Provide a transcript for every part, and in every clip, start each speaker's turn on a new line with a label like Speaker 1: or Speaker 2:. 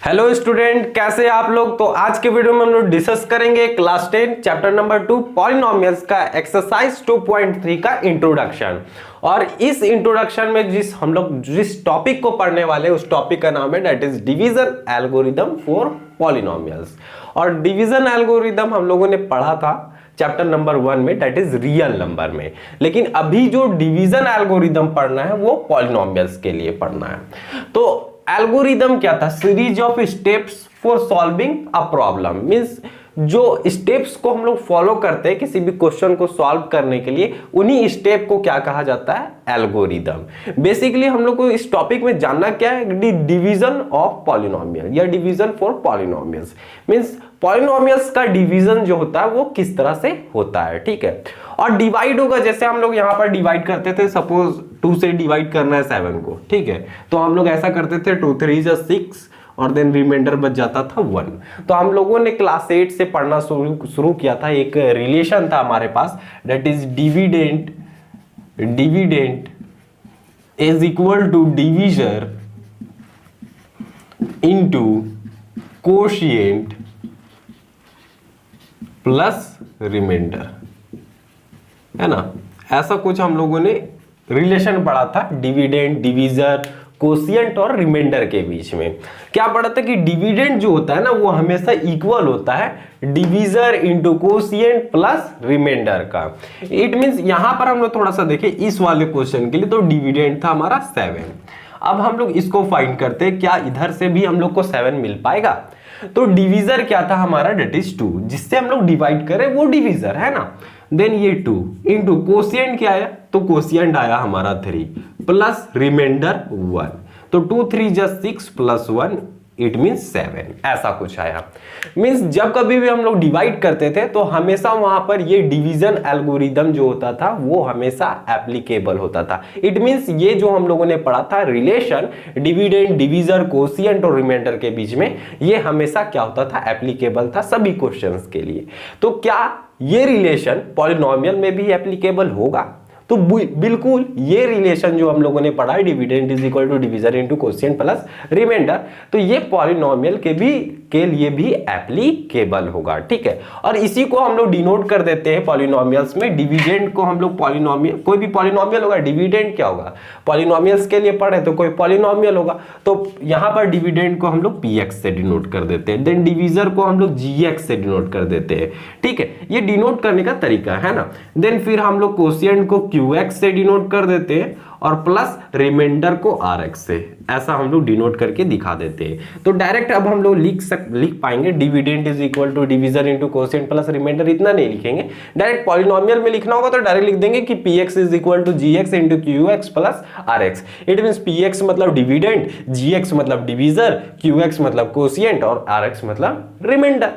Speaker 1: Hello student, कैसे आप लोग। तो आज के वीडियो में हम लोग डिस्कस करेंगे क्लास 10 चैप्टर नंबर 2 पॉलिनोमियल्स का एक्सरसाइज 2.3 का इंट्रोडक्शन। और इस इंट्रोडक्शन में हम लोग जिस टॉपिक को पढ़ने वाले उस टॉपिक का नाम है that is division algorithm for polynomials. और डिवीजन एल्गोरिदम हम लोगों ने पढ़ा था चैप्टर नंबर 1 में, दैट इज रियल नंबर में। लेकिन अभी जो डिवीजन एल्गोरिदम पढ़ना है वो पॉलिनोमियल्स के लिए पढ़ना है। तो एल्गोरिदम क्या था? Series of steps for solving a problem. Means जो स्टेप्स को हम लोग फॉलो करते हैं किसी भी क्वेश्चन को सॉल्व करने के लिए, उन्हीं स्टेप को क्या कहा जाता है? एल्गोरिदम। बेसिकली हम लोग को इस टॉपिक में जानना क्या है? डिवीजन ऑफ पॉलिनोमियल या division for polynomials. Means polynomials का डिवीजन जो होता है वो किस तरह से होता है, ठीक है। और डिवाइड होगा, जैसे हम लोग यहां पर डिवाइड करते थे, सपोज 2 से डिवाइड करना है 7 को, ठीक है। तो हम लोग ऐसा करते थे 2 3 6 और देन रिमाइंडर बच जाता था 1। तो हम लोगों ने क्लास 8 से पढ़ना शुरू किया था, एक रिलेशन था हमारे पास that is dividend is equal to divisor into quotient plus remainder, है ना। ऐसा कुछ हम लोगों ने रिलेशन पढ़ा था डिविडेंड, डिवीजर, कोशिएंट और रिमाइंडर के बीच में। क्या पढ़ा था कि डिविडेंड जो होता है ना वो हमेशा इक्वल होता है divisor into quotient plus remainder का। इट मींस यहां पर हम लोग थोड़ा सा देखें इस वाले क्वेश्चन के लिए, तो डिविडेंड था हमारा 7। अब हम लोग इसको फाइंड करते हैं, क्या इधर से भी हम लोग को 7 मिल पाएगा? तो डिवीजर क्या था हमारा? डेट इज 2, जिससे हम लोग डिवाइड करें वो डिवीजर है ना। देन ये 2 इंटू कोशिएंट क्या आया? तो कोशिएंट आया हमारा 3 प्लस रिमाइंडर 1। तो 2 3 just 6 प्लस 1 इट मींस 7, ऐसा कुछ आया। मींस जब कभी भी हम लोग डिवाइड करते थे तो हमेशा वहां पर ये डिवीजन एल्गोरिदम जो होता था वो हमेशा एप्लीकेबल होता था। इट मींस ये जो हम लोगों ने पढ़ा था रिलेशन डिविडेंड, डिवीजर, कोशिएंट और रिमाइंडर के बीच में, ये हमेशा क्या होता था? एप्लीकेबल था सभी क्वेश्चंस के लिए। तो क्या ये रिलेशन पॉलिनोमियल में भी एप्लीकेबल होगा? तो बिल्कुल ये रिलेशन जो हम लोगों ने पढ़ा है dividend is equal to divisor into quotient plus remainder, तो ये पॉलिनोमियल के लिए भी एप्लीकेबल होगा, ठीक है। और इसी को हम लोग डिनोट कर देते हैं पॉलिनोमियल्स में। डिविडेंड को हम लोग पॉलिनोमियल, कोई भी पॉलिनोमियल होगा, डिविडेंड क्या होगा? पॉलिनोमियल्स के लिए पढ़े तो कोई पॉलिनोमियल होगा, तो यहां पर डिविडेंड को हम लोग px से डिनोट कर देते हैं। देन डिवीजर को हम लोग gx से डिनोट कर देते हैं, ठीक है। ये डिनोट करने का तरीका है ना। देन फिर हम लोग कोशिएंट को qx से डिनोट कर देते हैं और प्लस रिमाइंडर को rx से, ऐसा हम लोग डिनोट करके दिखा देते हैं। तो डायरेक्ट अब हम लोग लिख पाएंगे dividend is equal to divisor into quotient plus remainder, इतना नहीं लिखेंगे। डायरेक्ट पॉलिनोमियल में लिखना होगा तो डायरेक्ट लिख देंगे कि px is equal to gx into qx plus rx। It means px मतलब डिविडेंड, gx मतलब डिवीजर, qx मतलब कोशिएंट और rx मतलब रिमाइंडर।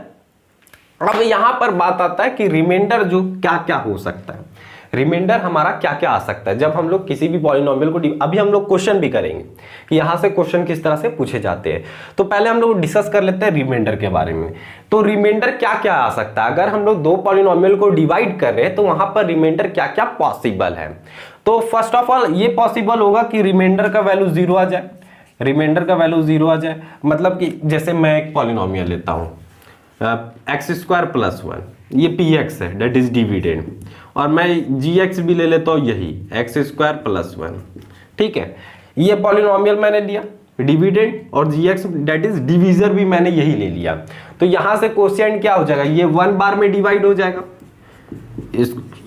Speaker 1: अब यहां पर बात आता है कि रिमाइंडर जो क्या क्या हो सकता है। रिमाइंडर हमारा क्या क्या आ सकता है जब हम लोग किसी भी पॉलिनोमियल को, अभी हम लोग क्वेश्चन भी करेंगे कि यहां से क्वेश्चन किस तरह से पूछे जाते हैं। तो पहले हम लोग डिस्कस कर लेते हैं रिमाइंडर के बारे में। तो रिमाइंडर क्या क्या आ सकता है? अगर हम लोग 2 पॉलिनोमियल को डिवाइड कर रहे हैं तो वहां पर रिमाइंडर क्या क्या पॉसिबल है। तो फर्स्ट ऑफ ऑल ये पॉसिबल होगा कि रिमाइंडर का वैल्यू 0 आ जाए। रिमाइंडर का वैल्यू 0 आ जाए मतलब कि जैसे मैं एक पॉलिनोमियल लेता हूं x² प्लस 1, ये px है दैट इज डिविडेंड, और मैं gx भी ले लेता हूं, यही x² प्लस 1, ठीक है। ये पॉलिनोमियल मैंने लिया डिविडेंड, और gx दैट इज डिवीजर भी मैंने यही ले लिया। तो यहां से कोशिएंट क्या हो जाएगा? ये 1 बार में डिवाइड हो जाएगा,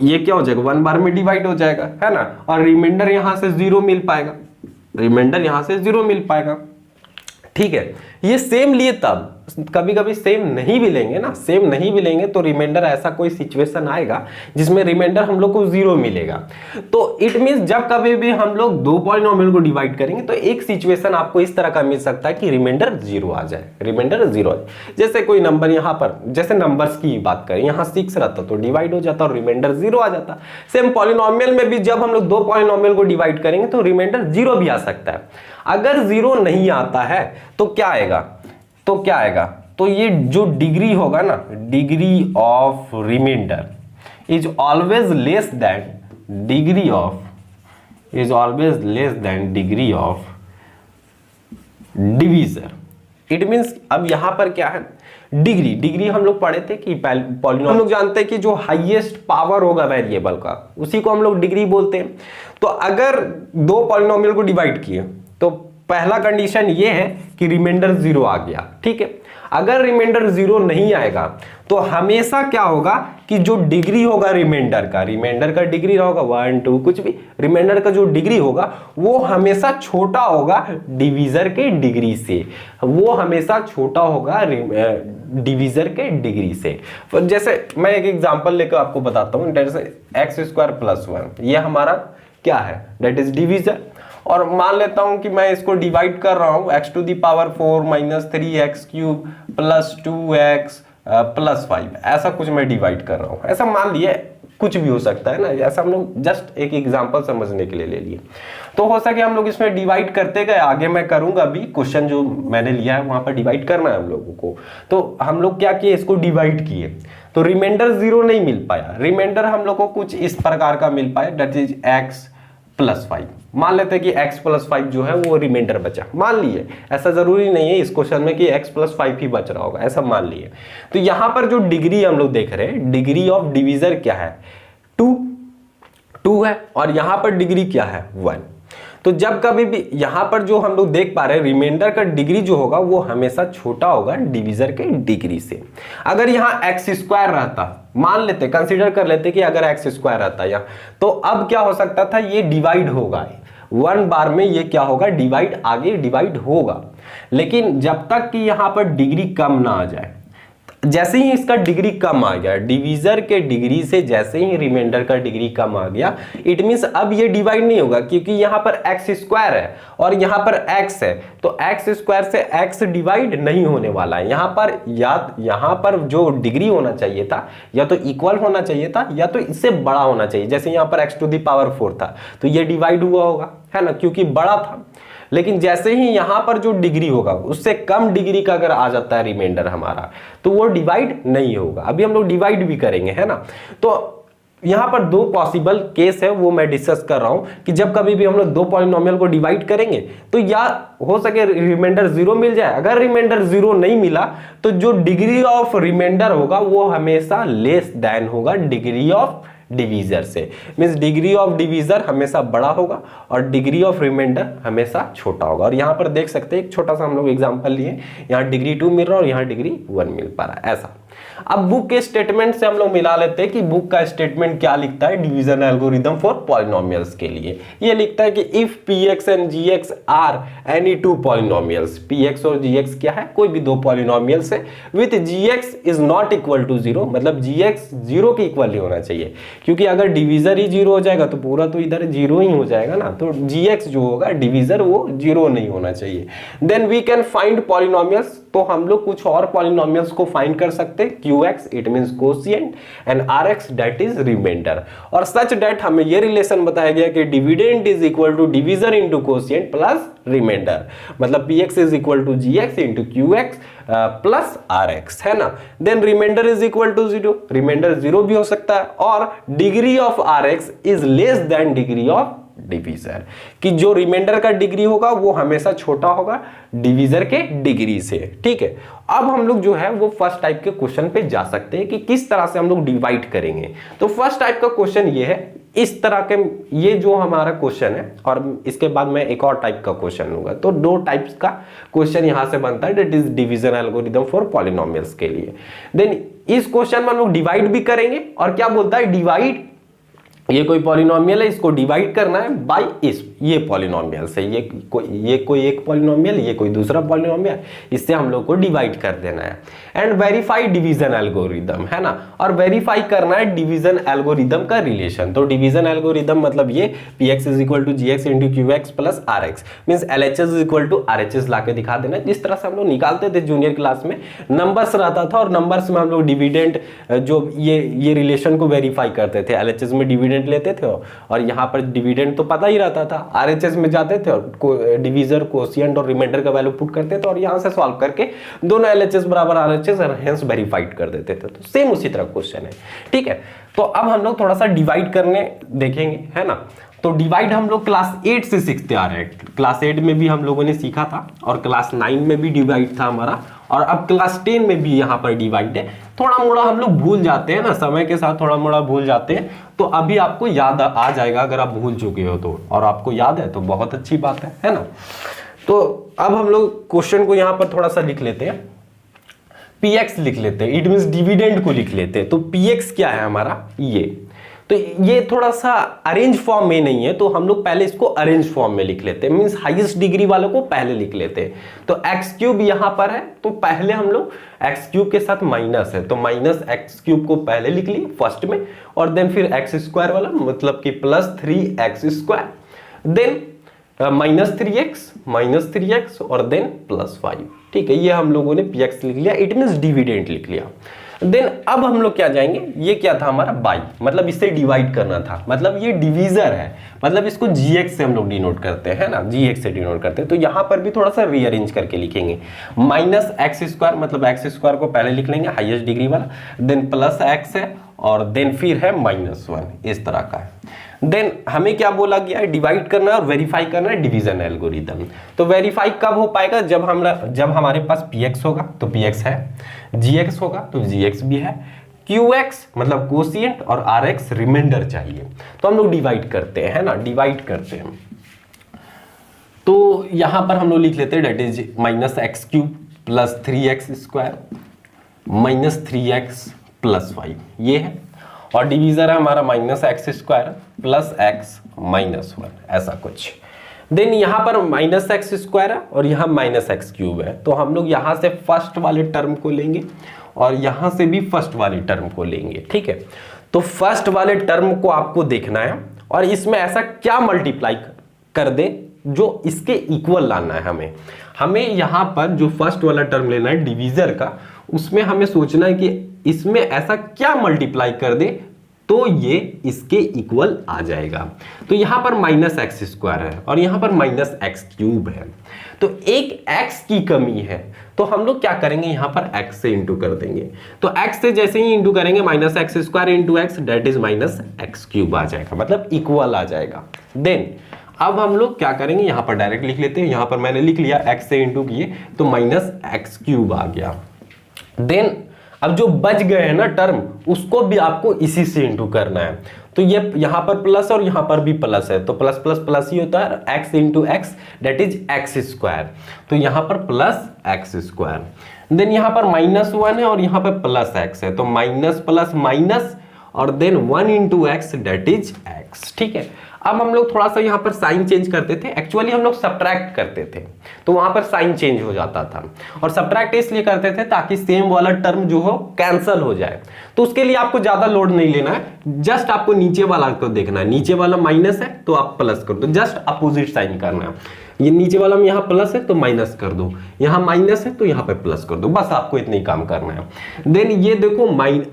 Speaker 1: ये क्या हो जाएगा? 1 बार में डिवाइड हो जाएगा, है ना। और रिमाइंडर यहां से 0 मिल पाएगा, रिमाइंडर यहां से 0 मिल पाएगा, ठीक है। ये सेम लिए तब, कभी कभी सेम नहीं भी लेंगे ना, सेम नहीं भी लेंगे तो रिमाइंडर ऐसा कोई सिचुएशन आएगा जिसमें रिमाइंडर हम लोग को 0 मिलेगा। तो इट मींस जब कभी भी हम लोग 2 पॉलिनोमियल को डिवाइड करेंगे तो एक सिचुएशन आपको इस तरह का मिल सकता है कि रिमाइंडर 0 आ जाए, रिमाइंडर 0 आ जाए। जैसे कोई नंबर यहाँ पर, जैसे नंबर्स की बात करें, यहाँ 6 रहता तो डिवाइड हो जाता और रिमाइंडर 0 आ जाता। सेम पॉलिनोमियल में भी जब हम लोग 2 पॉलिनोमियल को डिवाइड करेंगे तो रिमाइंडर 0 भी आ सकता है। अगर 0 नहीं आता है तो क्या आएगा? तो ये जो डिग्री होगा ना, degree of remainder is always less than degree of divisor, it means अब यहाँ पर क्या है, डिग्री हम लोग पढ़े थे कि पॉलिनोमियल हम लोग जानते हैं कि जो हाईएस्ट पावर होगा वेरिएबल का उसी को हम लोग डिग्री बोलते हैं। तो अगर दो पॉलिनोमियल को डिवाइड किए तो पहला कंडीशन ये है कि रिमाइंडर 0 आ गया, ठीक है। अगर रिमाइंडर 0 नहीं आएगा तो हमेशा क्या होगा कि जो डिग्री होगा रिमाइंडर का डिग्री होगा 1 2 कुछ भी, रिमाइंडर का जो डिग्री होगा वो हमेशा छोटा होगा डिवीजर के डिग्री से, वो हमेशा छोटा होगा डिवीजर के डिग्री से। तो जैसे मैं एक एग्जांपल लेकर आपको बताता हूँ, जैसे x² + 1 ये हमारा क्या है, दैट इज डिवीजर। और मान लेता हूं कि मैं इसको डिवाइड कर रहा हूं x⁴ - 3x³ + 2x + 5, ऐसा कुछ मैं डिवाइड कर रहा हूं। ऐसा मान लिए, कुछ भी हो सकता है ना, ऐसा हम लोग जस्ट एक एग्जांपल समझने के लिए ले लिए। तो हो सके हम लोग इसमें डिवाइड करते गए, आगे मैं करूंगा अभी क्वेश्चन जो मैंने लिया है वहां पर डिवाइड करना है हम लोगों को। तो हम लोग क्या किए, इसको डिवाइड किए तो रिमाइंडर 0 नहीं मिल पाया, रिमाइंडर हम लोग को कुछ इस प्रकार का मिल पाया, दैट इज x + 5। मान लेते हैं कि x + 5 जो है वो रिमाइंडर बचा, मान लिए, ऐसा जरूरी नहीं है इस क्वेश्चन में कि x + 5 ही बच रहा होगा, ऐसा मान लिए। तो यहां पर जो डिग्री हम लोग देख रहे हैं, डिग्री ऑफ डिवीजर क्या है, 2 है, और यहां पर डिग्री क्या है, 1। तो जब कभी भी यहां पर जो हम लोग देख पा रहे हैं रिमाइंडर का डिग्री जो होगा वो हमेशा छोटा होगा डिवीजर के डिग्री से। अगर यहां x² रहता, मान लेते, कंसीडर कर लेते कि अगर x² रहता यहाँ, तो अब क्या हो सकता था, ये डिवाइड होगा 1 बार में, ये क्या होगा, डिवाइड, आगे डिवाइड होगा। लेकिन जब तक कि यहां पर डिग्री कम ना आ जाए, जैसे ही इसका डिग्री कम आ गया, डिवीजर के डिग्री से जैसे ही रिमाइंडर का डिग्री कम आ गया, इट मींस अब ये डिवाइड नहीं होगा, क्योंकि यहां पर x² है और यहां पर x है, तो x² से x डिवाइड नहीं होने वाला है। यहां पर यहां पर जो डिग्री होना चाहिए था या तो इक्वल होना चाहिए था या तो इससे बड़ा होना चाहिए। जैसे यहां पर x⁴ था तो ये डिवाइड हुआ होगा, है ना, क्योंकि बड़ा था। लेकिन जैसे ही यहां पर जो डिग्री होगा उससे कम डिग्री का अगर आ जाता है रिमाइंडर हमारा, तो वो डिवाइड नहीं होगा। अभी हम लोग डिवाइड भी करेंगे, है ना। तो यहां पर दो पॉसिबल केस है, वो मैं डिस्कस कर रहा हूं कि जब कभी भी हम लोग दो पॉलिनोमियल को डिवाइड करेंगे तो या हो सके रिमाइंडर 0 मिल जाए। अगर रिमाइंडर 0 नहीं मिला तो जो डिग्री ऑफ रिमाइंडर होगा वो हमेशा लेस देन होगा डिग्री ऑफ डिवीजर से, मींस डिग्री ऑफ डिवीजर हमेशा बड़ा होगा और डिग्री ऑफ रिमाइंडर हमेशा छोटा होगा। और यहां पर देख सकते हैं एक छोटा सा हम लोग एग्जांपल लिए, यहां डिग्री 2 मिल रहा है और यहां डिग्री 1 मिल पा रहा है, ऐसा। अब बुक के स्टेटमेंट से हम लोग मिला लेते हैं कि बुक का स्टेटमेंट क्या लिखता है डिवीजन एल्गोरिथम फॉर पॉलिनोमियल्स के लिए। ये लिखता है कि if px and gx are any two polynomials, px और gx क्या है, कोई भी दो पॉलिनोमियल्स है, with gx is not equal to 0, मतलब gx 0 के इक्वल नहीं होना चाहिए, क्योंकि अगर डिवीजर ही 0 हो जाएगा तो पूरा तो इधर 0 ही हो जाएगा ना। तो gx जो होगा डिवीजर वो 0 नहीं होना चाहिए। Then we can find polynomials, तो हम लोग कुछ और पॉलिनोमियल्स को फाइंड कर सकते हैं, qx it means quotient and rx that is remainder. और सच दैट हमें ये रिलेशन बताया गया कि dividend is equal to divisor into quotient plus remainder, मतलब px is equal to gx into qx plus rx, है ना। Then remainder is equal to 0, remainder 0 भी हो सकता है, और degree of rx is less than degree of divisor, कि जो रिमाइंडर का डिग्री होगा वो हमेशा छोटा होगा डिवीजर के डिग्री से, ठीक है। अब हम लोग जो है वो फर्स्ट टाइप के क्वेश्चन पे जा सकते हैं कि किस तरह से हम लोग डिवाइड करेंगे। तो फर्स्ट टाइप का क्वेश्चन ये है, इस तरह के, ये जो हमारा क्वेश्चन है, और इसके बाद मैं एक और टाइप का क्वेश्चन लूंगा। तो दो टाइप्स का क्वेश्चन यहां से बनता है, that is division algorithm for polynomials के लिए। देन इस क्वेश्चन में हम लोग डिवाइड भी करेंगे, और क्या बोलता है, डिवाइड, ये कोई पॉलिनोमियल है, इसको डिवाइड करना है बाय इस, ये पॉलिनोमियल से, ये कोई एक पॉलिनोमियल, ये कोई दूसरा पॉलिनोमियल, इससे हम लोग को डिवाइड कर देना है। एंड वेरीफाई डिवीजन एल्गोरिथम, है ना, और वेरीफाई करना है डिवीजन एल्गोरिथम का रिलेशन। तो डिवीजन एल्गोरिथम मतलब ये px is equal to gx into qx plus rx, means LHS is equal to RHS लाके दिखा देना, जिस तरह से हम लोग निकालते थे जूनियर क्लास में, नंबर्स रहता था और नंबर्स में हम लोग डिविडेंड, जो ये रिलेशन को वेरीफाई करते थे। LHS में डिविडेंड लेते थे और यहाँ पर डिविडेंड तो पता ही रहता था, RHS में जाते थे और डिवीजर, कोशिएंट और रिमाइंडर का वैल्यू पुट करते थे और यहाँ से सॉल्व करके दोनों LHS बराबर RHS और हेंस वेरीफाइड कर देते थे। तो सेम उसी तरह क्वेश्चन है, ठीक है। तो अब हम लोग थोड़ा सा डिवाइड करने देखेंगे, है ना। तो डिवाइड हम लोग क्लास 8 से सीखते आ रहे हैं। क्लास 8 में भी हम लोगों ने सीखा था और क्लास 9 में भी डिवाइड था हमारा, और अब क्लास 10 में भी यहाँ पर डिवाइड है। थोड़ा मोड़ा हम लोग भूल जाते हैं ना, समय के साथ थोड़ा मोड़ा भूल जाते हैं, तो अभी आपको याद आ जाएगा अगर आप भूल चुके हो तो, और आपको याद है तो बहुत अच्छी बात है ना। तो अब हम लोग क्वेश्चन को यहाँ पर थोड़ा सा लिख लेते हैं, px लिख लेते हैं, इट मीन्स डिविडेंड को लिख लेते हैं। तो px क्या है हमारा, ये तो ये थोड़ा सा अरेंज फॉर्म में नहीं है, तो हम लोग पहले इसको अरेंज फॉर्म में लिख लेते हैं, मींस हाईएस्ट डिग्री वालों को पहले लिख लेते हैं। तो एक्स क्यूब यहां पर है, तो पहले हम लोग एक्स क्यूब के साथ माइनस है, तो माइनस एक्स क्यूब को पहले लिख लिए फर्स्ट में, और देन फिर एक्स स्क्वायर वाला मतलब कि plus 3x square, then minus 3x और देन प्लस 5। ठीक है, ये हम लोगों ने px लिख लिया, इट मींस डिविडेंड लिख लिया। देन अब हम लोग क्या जाएंगे, ये क्या था हमारा बाई, मतलब इससे डिवाइड करना था, मतलब ये डिवीजर है, मतलब इसको gx से हम लोग डिनोट करते हैं ना, gx से डिनोट करते हैं। तो यहाँ पर भी थोड़ा सा रीअरेंज करके लिखेंगे, माइनस एक्स स्क्वायर मतलब एक्स स्क्वायर को पहले लिख लेंगे हाईएस्ट डिग्री वाला, देन प्लस एक्स है और देन फिर है -1, इस तरह का है। देन हमें क्या बोला गया है, डिवाइड करना है और वेरीफाई करना है डिवीजन एल्गोरिथम। तो वेरीफाई कब हो पाएगा, जब हमारे पास px होगा तो px है, gx होगा तो gx भी है, qx मतलब कोशिएंट और rx रिमाइंडर चाहिए। तो हम लोग डिवाइड करते हैं, है ना, डिवाइड करते हैं। तो यहां पर हम लोग लिख लेते हैं that is minus x cube plus 3x square minus 3x plus 5, ये है, और डिवीजर है हमारा minus x square plus x minus 1, ऐसा कुछ। देन यहाँ पर माइनस एक्स स्क्वायर है और यहाँ माइनस एक्स क्यूब है, तो हम लोग यहाँ से फर्स्ट वाले टर्म को लेंगे और यहाँ से भी फर्स्ट वाले टर्म को लेंगे। ठीक है, तो फर्स्ट वाले टर्म को आपको देखना है और इसमें ऐसा क्या मल्टीप्लाई कर दे जो इसके इक्वल लाना है। हमें यहाँ पर जो फर्स्ट वाला टर्म लेना है डिवीजर का, उसमें हमें सोचना है कि इसमें ऐसा क्या मल्टीप्लाई कर दे तो ये इसके इक्वल आ जाएगा। तो यहां पर माइनस एक्स स्क्वायर है और यहां पर माइनस एक्स क्यूब है, तो एक x की कमी है, तो हम लोग क्या करेंगे, यहां पर x से इंटू कर देंगे। तो x से जैसे ही इंटू करेंगे minus x square into x that is minus x cube आ जाएगा, मतलब इक्वल आ जाएगा। देन अब हम लोग क्या करेंगे, यहां पर डायरेक्ट लिख लेते हैं, यहां पर मैंने लिख लिया x से इंटू किए तो माइनस एक्स क्यूब आ गया। देन अब जो बच गए हैं ना टर्म, उसको भी आपको इसी से इंटू करना है। तो ये यहां पर प्लस और यहां पर भी प्लस है, तो प्लस प्लस प्लस ही होता है, x into x that is x square, तो यहां पर प्लस एक्स स्क्वायर। देन यहां पर -1 है और यहां पर प्लस एक्स है, तो माइनस प्लस माइनस और then 1 into x that is x. ठीक है, अब हम लोग थोड़ा सा यहाँ पर साइन चेंज करते थे, एक्चुअली हम लोग सब्ट्रैक्ट करते थे तो वहां पर साइन चेंज हो जाता था, और सब्ट्रैक्ट इसलिए करते थे ताकि सेम वाला टर्म जो हो कैंसल हो जाए। तो उसके लिए आपको ज्यादा लोड नहीं लेना है, जस्ट आपको नीचे वाला को देखना है, नीचे वाला माइनस है तो आप प्लस कर दो, जस्ट अपोजिट साइन करना है। ये नीचे वाला में यहाँ प्लस है तो माइनस कर दो, यहाँ माइनस है तो यहाँ पे प्लस कर दो, बस आपको इतना ही काम करना है। देन ये देखो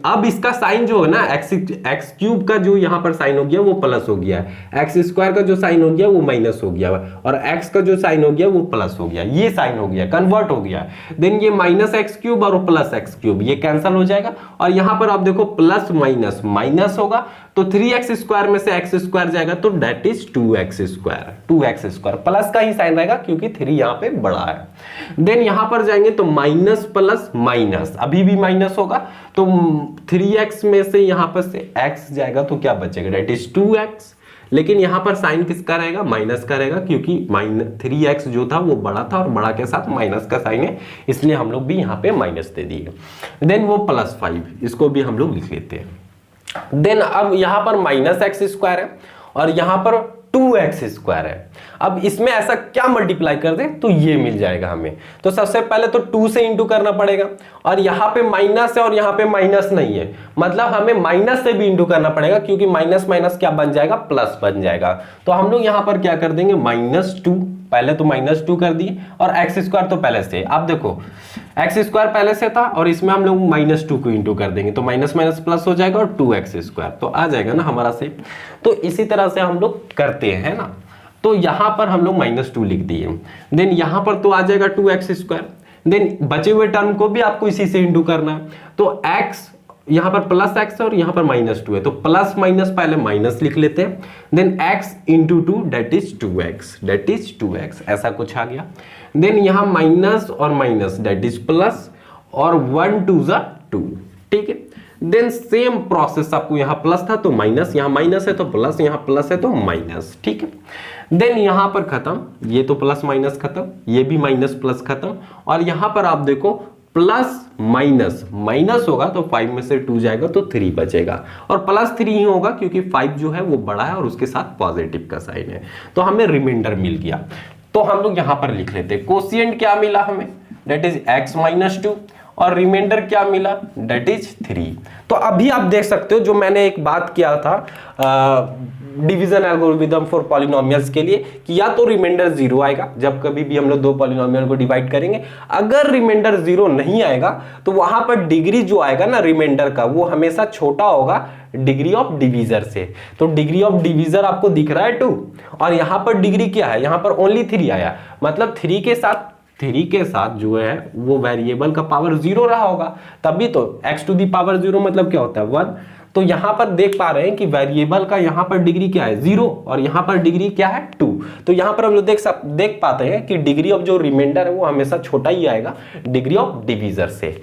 Speaker 1: अब इसका साइन जो है ना, एक्स क्यूब का जो यहाँ पर साइन हो गया वो प्लस हो गया, एक्स स्क्वायर का जो साइन हो गया वो माइनस हो गया, और एक्स का जो साइन हो गया वो प्लस हो गया, ये साइन हो गया, कन्वर्ट हो गया। देन ये माइनस एक्स क्यूब और प्लस एक्स क्यूब ये कैंसिल हो जाएगा, और यहाँ पर आप देखो प्लस माइनस माइनस होगा, तो 3x स्क्वायर में से x स्क्वायर जाएगा तो date is 2x square, plus का ही साइन रहेगा क्योंकि 3 यहां पे बड़ा है। देन यहां पर जाएंगे तो माइनस प्लस माइनस, अभी भी माइनस होगा, तो 3x में से यहां पर से x जाएगा तो क्या बचेगा, डेट इज 2x। लेकिन यहां पर साइन किसका रहेगा, माइनस का रहेगा, क्योंकि 3x जो था वो बड़ा था और बड़ा के साथ माइनस का साइन है, इसलिए हम लोग भी यहां पे माइनस दे दिए। देन वो प्लस 5, इसको भी हम लोग लिख लेते हैं। देन अब यहां पर माइनस एक्स स्क्वायर है और यहां पर 2x स्क्वायर है, अब इसमें ऐसा क्या मल्टीप्लाई कर दे तो ये मिल जाएगा हमें। तो सबसे पहले तो 2 से इंटू करना पड़ेगा, और यहाँ पे माइनस है और यहाँ पे माइनस नहीं है, मतलब हमें माइनस से भी इंटू करना पड़ेगा, क्योंकि माइनस माइनस क्या बन जाएगा, प्लस बन जाएगा। तो हम लोग यहाँ पर क्या कर देंगे, -2, पहले तो -2 कर दिए, और एक्स स्क्वायर तो पहले से, आप देखो एक्स स्क्वायर पहले से था और इसमें हम लोग -2 को इंटू कर देंगे तो माइनस माइनस प्लस हो जाएगा और 2x स्क्वायर, तो आ जाएगा ना हमारा से। तो इसी तरह से हम लोग करते हैं ना, तो यहां पर हम लोग -2 लिख दिए, देन यहां पर तो आ जाएगा 2x स्क्वायर। देन बचे हुए टर्म को भी आपको इसी से इंटू करना है, तो x यहाँ पर प्लस एक्स है और यहाँ पर माइनस 2 है, तो प्लस माइनस पहले माइनस लिख लेते हैं, then x into 2 that is 2x, ऐसा कुछ आ गया। देन यहाँ माइनस और माइनस दैट इज प्लस, और 1 2 ज़ा 2, ठीक है। देन सेम प्रोसेस, आपको यहाँ प्लस था तो माइनस, यहाँ माइनस है तो प्लस, यहाँ प्लस है तो माइनस, ठीक है। देन यहाँ पर खत्म, ये तो प्लस माइनस खत्म, ये भी माइनस प्लस खत्म, और यहाँ पर आप देखो प्लस माइनस माइनस होगा तो 5 में से 2 जाएगा तो 3 बचेगा, और प्लस 3 ही होगा क्योंकि 5 जो है वो बड़ा है और उसके साथ पॉजिटिव का साइन है, तो हमें रिमाइंडर मिल गया। तो हम लोग यहाँ पर लिख लेते हैं कोशिएंट क्या मिला हमें, दैट इज x माइनस 2, और रिमाइंडर क्या मिला, दैट इज 3। तो अभी आप देख सकते हो जो मैंने एक बात किया था डिवीजन एल्गोरिथम फॉर पॉलिनोमियल्स के लिए, कि या तो रिमाइंडर 0 आएगा जब कभी भी हम लोग दो पॉलिनोमियल को डिवाइड करेंगे, अगर रिमाइंडर 0 नहीं आएगा तो वहां पर डिग्री जो आएगा ना रिमाइंडर का, वो हमेशा छोटा होगा डिग्री ऑफ डिवीजर से। तो डिग्री ऑफ डिवीजर आपको दिख रहा है 2, और यहां पर डिग्री क्या है, यहां पर ओनली 3 आया, मतलब 3 के साथ जो है वो वेरिएबल का पावर 0 रहा होगा, तभी तो x टू दी पावर 0 मतलब क्या होता है 1। तो यहां पर देख पा रहे हैं कि वेरिएबल का यहां पर डिग्री क्या है 0, और यहां पर डिग्री क्या है 2। तो यहां पर हम लोग देख पाते हैं कि डिग्री ऑफ जो रिमाइंडर है वो हमेशा छोटा ही आएगा डिग्री ऑफ डिवीजर से।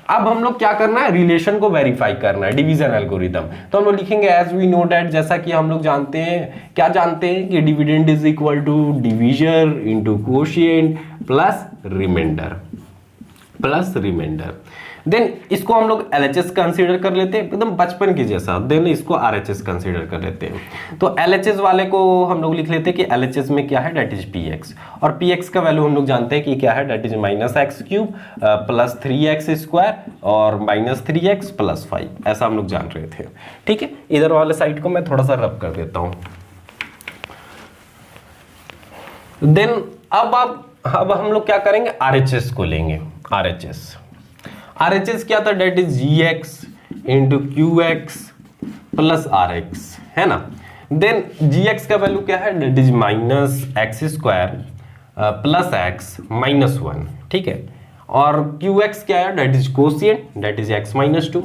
Speaker 1: अब हम लोग क्या करना है, रिलेशन को वेरीफाई करना है डिवीजन एल्गोरिथम। तो हम लोग लिखेंगे एज वी नो दैट, जैसा कि हम लोग जानते हैं, क्या जानते हैं कि dividend is equal to divisor into quotient plus remainder. Then इसको हम लोग LHS कंसीडर कर लेते हैं, एकदम बचपन की जैसा। देन इसको RHS कंसीडर कर लेते हैं। तो LHS वाले को हम लोग लिख लेते हैं कि LHS में क्या है, डेट इज PX, और PX का वैल्यू हम लोग जानते हैं कि क्या है, that is minus x cube plus 3x square और माइनस 3x प्लस 5, ऐसा हम लोग जान रहे थे, ठीक है। इधर वाले साइड को मैं थोड़ा सा रब कर देता हूं। देन अब हम लोग क्या करेंगे, RHS को लेंगे। RHS क्या था, that is GX into QX plus RX, है ना। देन GX का वैल्यू क्या है, that is minus x square plus x minus 1, ठीक है। और QX क्या है, that is quotient, that is x minus 2।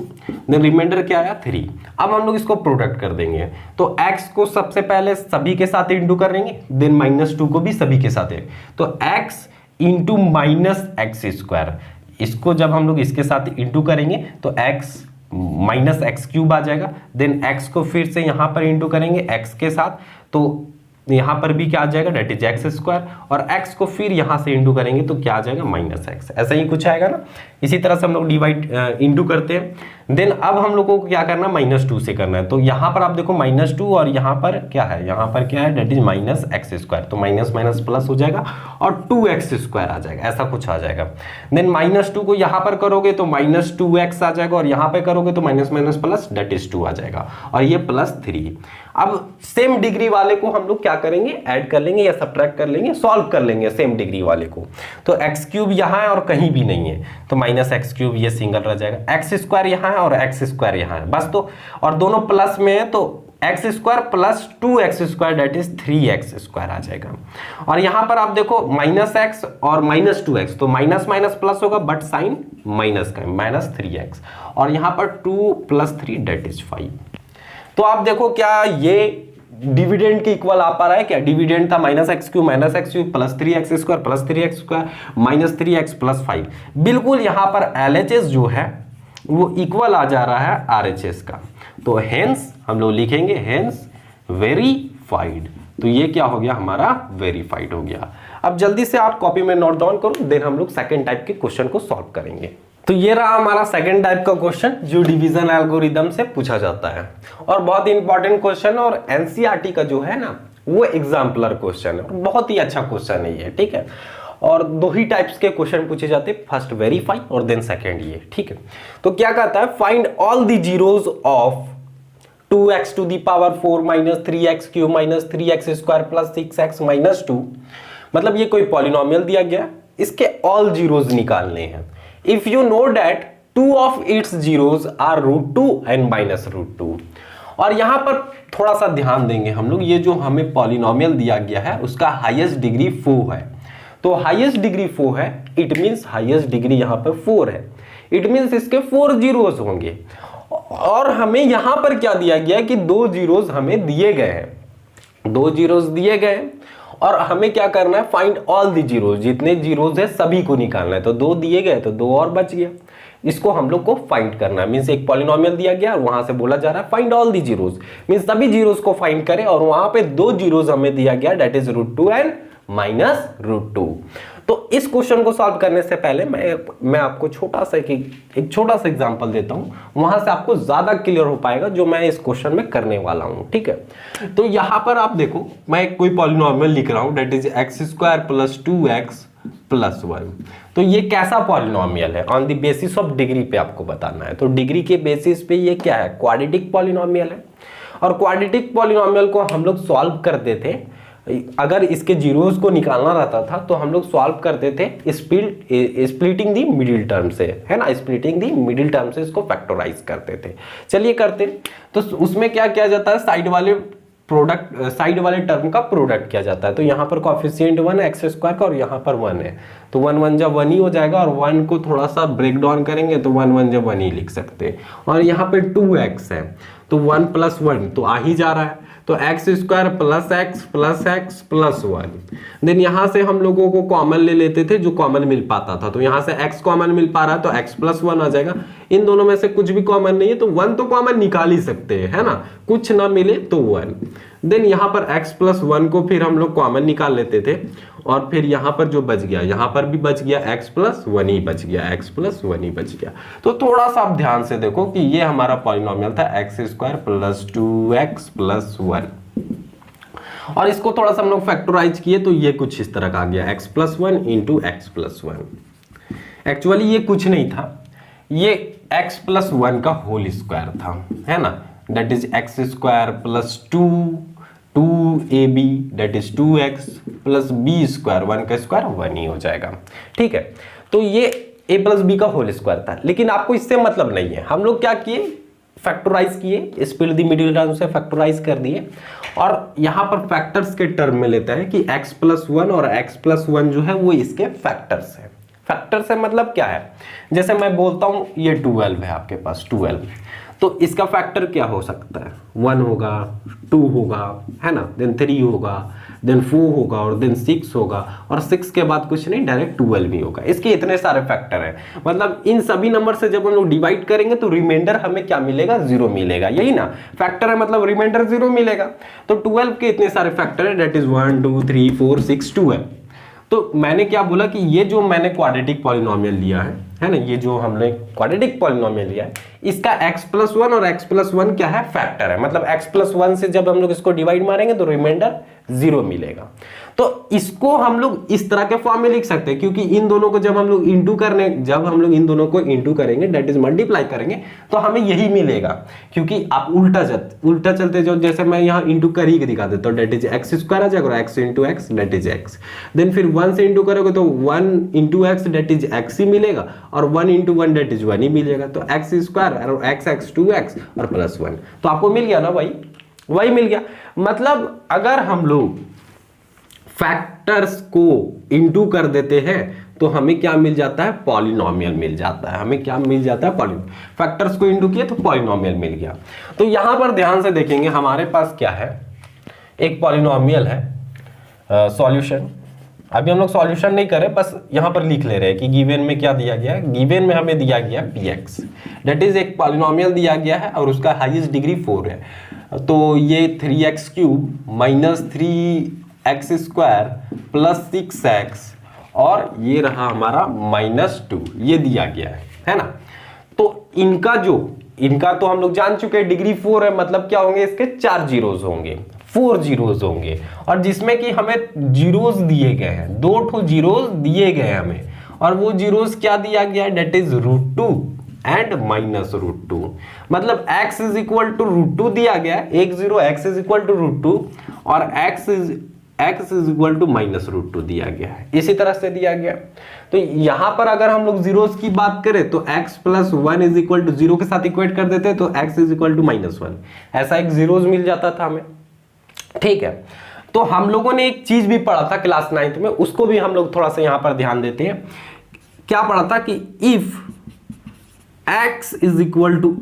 Speaker 1: Then remainder क्या आया 3। अब हम लोग इसको प्रोडक्ट कर देंगे, तो x को सबसे पहले सभी के साथ इंटू करेंगे, देन माइनस 2 को भी सभी के साथ है, तो x into minus x square, इसको जब हम लोग इसके साथ इंटू करेंगे तो x माइनस एक्स क्यूब आ जाएगा। देन x को फिर से यहां पर इंटू करेंगे x के साथ, तो यहां पर भी क्या आ जाएगा, डेट इज एक्स स्क्वायर, और x को फिर यहां से इंटू करेंगे तो क्या आ जाएगा, माइनस एक्स, ऐसा ही कुछ आएगा ना। इसी तरह से हम लोग डिवाइड इंटू करते हैं। देन अब हम लोगों को क्या करना है, माइनस 2 से करना है। तो यहां पर आप देखो माइनस 2, और यहां पर क्या है, यहां पर क्या है, that is minus x square, तो माइनस माइनस प्लस हो जाएगा और 2x स्क्वायर आ जाएगा, ऐसा कुछ आ जाएगा। देन माइनस 2 को यहां पर करोगे तो माइनस 2x आ जाएगा, और यहां पर करोगे तो minus minus plus that is 2 आ जाएगा, और ये प्लस 3। अब सेम डिग्री वाले को हम लोग क्या करेंगे, ऐड कर लेंगे या सब्ट्रैक्ट कर लेंगे, सॉल्व कर लेंगे सेम डिग्री वाले को। तो एक्स क्यूब यहाँ है और कहीं भी नहीं है, तो माइनस एक्स क्यूब ये सिंगल रह जाएगा, एक्स स्क्वायर यहाँ है और एक्स स्क्वायर यहाँ है, बस। तो और दोनों प्लस में है, तो x square plus 2x square that is 3x square आ जाएगा। और यहां पर आप देखो माइनस एक्स और माइनस 2x, तो माइनस माइनस प्लस होगा, बट साइन माइनस का, माइनस 3x, और यहां पर 2 प्लस 3 डेट इज 5। तो आप देखो क्या ये डिविडेंड के इक्वल आ पा रहा है क्या, डिविडेंड था minus x cube plus 3x square plus 3x square minus 3x plus 5, बिल्कुल यहां पर LHS जो है वो इक्वल आ जा रहा है RHS का। तो हेंस हम लोग लिखेंगे हेंस वेरीफाइड, तो ये क्या हो गया, हमारा वेरीफाइड हो गया। अब जल्दी से आप कॉपी में नोट डाउन करो, देन हम लोग सेकंड टाइप के क्वेश्चन को सॉल्व करेंगे। तो ये रहा हमारा सेकंड टाइप का क्वेश्चन जो डिवीजन एल्गोरिदम से पूछा जाता है, और बहुत इंपॉर्टेंट क्वेश्चन, और एनसीईआरटी का जो है ना वो एग्जाम्पलर क्वेश्चन है, बहुत ही अच्छा क्वेश्चन है ये, ठीक है। और दो ही टाइप्स के क्वेश्चन पूछे जाते हैं, फर्स्ट वेरीफाई और देन सेकंड ये, ठीक है। तो क्या कहता है, find all the zeros of 2x to the power 4 minus 3x cube minus 3x square plus 6x minus 2, मतलब ये कोई पॉलिनोमियल दिया गया, इसके ऑल जीरोस निकालने हैं। If you know that 2 of its zeros are √2 and minus √2, और यहां पर थोड़ा सा ध्यान देंगे हम लोग, ये जो हमें पॉलिनोमियल दिया गया है उसका हाईएस्ट डिग्री 4 है, तो हाईएस्ट डिग्री 4 है, इट मींस हाईएस्ट डिग्री यहां पर 4 है, इट मींस इसके 4 जीरोस होंगे। और हमें यहां पर क्या दिया गया है कि 2 जीरोस हमें दिए गए हैं, 2 जीरोस दिए गए हैं और हमें क्या करना है, फाइंड ऑल द जीरोस, जितने जीरोस है सभी को निकालना है। तो 2 दिए गए तो 2 और बच गया, इसको हम लोग को फाइंड करना है। मींस एक पॉलिनोमियल दिया गया और वहां से बोला जा रहा है find all the zeros, means सभी जीरोस को फाइंड करें और वहां पे 2 जीरोस हमें दिया गया, दैट इज √2 एंड -√2। तो इस क्वेश्चन को सॉल्व करने से पहले मैं आपको छोटा सा एक छोटा सा एग्जांपल देता हूं, वहां से आपको ज्यादा क्लियर हो पाएगा जो मैं इस क्वेश्चन में करने वाला हूं। ठीक है, तो यहां पर आप देखो, मैं कोई पॉलिनोमियल लिख रहा हूं, दैट इज x² + 2x + 1। तो ये कैसा पॉलिनोमियल है, on the basis of degree पे आपको बताना है। तो डिग्री के बेसिस पे ये क्या है, क्वाड्रेटिक पॉलिनोमियल है। और क्वाड्रेटिक पॉलिनोमियल को हम लोग सॉल्व करते थे, अगर इसके जीरोस को निकालना रहता था तो हम लोग सॉल्व करते थे स्प्लिटिंग दी मिडिल टर्म से, है ना, स्प्लिटिंग दी मिडिल टर्म से इसको फैक्टराइज करते थे। चलिए करते, तो उसमें क्या किया जाता है, साइड वाले टर्म का प्रोडक्ट किया जाता है। तो यहाँ पर कोएफिशिएंट 1 है x² का और यहाँ पर 1 है, तो 1 1 जब 1 ही हो जाएगा और 1 को थोड़ा सा ब्रेक डाउन करेंगे तो 1 1 जब 1 ही लिख सकते हैं। और यहाँ पे 2x है तो 1 + 1 तो आ ही जा रहा है, तो x² + x + 1। देन यहाँ से हम लोगों को कॉमन ले लेते थे, जो कॉमन मिल पाता था। तो यहाँ से x कॉमन मिल पा रहा है तो x + 1 आ जाएगा। इन दोनों में से कुछ भी कॉमन नहीं है तो 1 तो कॉमन निकाल ही सकते हैं, है ना, कुछ ना मिले तो 1। देन यहाँ पर x + 1 को फिर हम लोग कॉमन निकाल लेते थे और फिर यहाँ पर जो बच गया, यहाँ पर भी बच गया, x + 1 ही बच गया, x + 1 ही बच गया। तो थोड़ा सा आप ध्यान से देखो कि ये हमारा पॉलिनोमियल था x² + 2x + 1 और इसको थोड़ा सा हम लोग फैक्टराइज किए तो ये कुछ इस तरह का आ गया, x + 1 × x + 1। एक्चुअली ये कुछ नहीं था, ये x + 1 का होल स्क्वायर था, है ना, that is x² + 2ab that is 2x + b², 1 का स्क्वायर 1 ही हो जाएगा। ठीक है, तो ये a + b का होल स्क्वायर था, लेकिन आपको इससे मतलब नहीं है। हम लोग क्या किए, फैक्टराइज किए, स्प्लिट द मिडिल टर्म से फैक्टराइज कर दिए और यहाँ पर फैक्टर्स के टर्म में लेते हैं कि x + 1 और x + 1 जो है वो इसके फैक्टर्स है। फैक्टर से मतलब क्या है, जैसे मैं बोलता हूँ ये 12 है आपके पास, 12, तो इसका फैक्टर क्या हो सकता है, 1 होगा, 2 होगा, है ना, देन 3 होगा, देन 4 होगा और देन 6 होगा और 6 के बाद कुछ नहीं, डायरेक्ट 12 ही होगा। इसके इतने सारे फैक्टर हैं, मतलब इन सभी नंबर से जब हम लोग डिवाइड करेंगे तो रिमाइंडर हमें क्या मिलेगा, 0 मिलेगा। यही ना फैक्टर है, मतलब रिमाइंडर 0 मिलेगा। तो 12 के इतने सारे फैक्टर है, दैट इज 1 2 3 4 6 12। तो मैंने क्या बोला कि ये जो मैंने क्वाड्रेटिक पॉलिनोमियल लिया है ना, ये जो हमने क्वाड्रेटिक पॉलिनोमियल लिया है, इसका x + 1 और x + 1 क्या है, फैक्टर है। मतलब x + 1 से जब हम लोग इसको डिवाइड मारेंगे तो रिमाइंडर 0 मिलेगा। तो इसको हम लोग इस तरह के फॉर्म में लिख सकते हैं, क्योंकि इन दोनों को जब हम लोग इन दोनों को इंटू करेंगे, दैट इज मल्टीप्लाई करेंगे, तो हमें यही मिलेगा। क्योंकि आप उल्टा चलते जाओ, जैसे मैं यहाँ इंटू कर ही दिखा देता हूँ, दैट इज x² आ जाएगा, x × x that is x। Then फिर 1 से इंटू करोगे तो 1 × x दैट इज x ही मिलेगा और 1 × 1 दैट इज 1 ही मिलेगा। तो x² और x 2x और +1, तो आपको मिल गया ना वही मिल गया। मतलब अगर हम लोग फैक्टर्स को इंटू कर देते हैं तो हमें क्या मिल जाता है, पॉलिनोमियल मिल जाता है। हमें क्या मिल जाता है, पॉलिनोमियल। फैक्टर्स को इंटू किए तो पॉलिनोमियल मिल गया। तो यहां पर ध्यान से देखेंगे, हमारे पास क्या है, एक पॉलिनोमियल है। सॉल्यूशन अभी हम लोग सॉल्यूशन नहीं करें, बस यहां पर लिख ले रहे हैं कि गिवन में क्या दिया गया है। गिवन में हमें दिया गया px, दैट इज एक पॉलिनोमियल दिया गया है और उसका हाईएस्ट डिग्री 4 है। तो ये 3x³ - 3x² + 6x और ये रहा हमारा -2, ये दिया गया है ना। तो इनका तो हम लोग जान चुके हैं, डिग्री 4 है, मतलब क्या होंगे, इसके 4 जीरोस होंगे, 4 जीरोस होंगे। और जिसमें कि हमें जीरोस दिए गए हैं, 2 जीरोस दिए गए हैं हमें, और वो जीरोस क्या दिया गया है, डेट इज √2 एंड -√2। मतलब x = √2 दिया गया है, 1 0 x = √2 और x = -√2 दिया गया है, इसी तरह से दिया गया। तो यहां पर अगर हम लोग जीरोस की बात करें तो x + 1 = 0 के साथ इक्वेट कर देते तो x = -1, ऐसा एक जीरोस मिल जाता था हमें। ठीक है, तो हम लोगों ने एक चीज भी पढ़ा था क्लास 9th में, उसको भी हम लोग थोड़ा सा यहां पर ध्यान देते हैं। क्या पढ़ा था कि if x =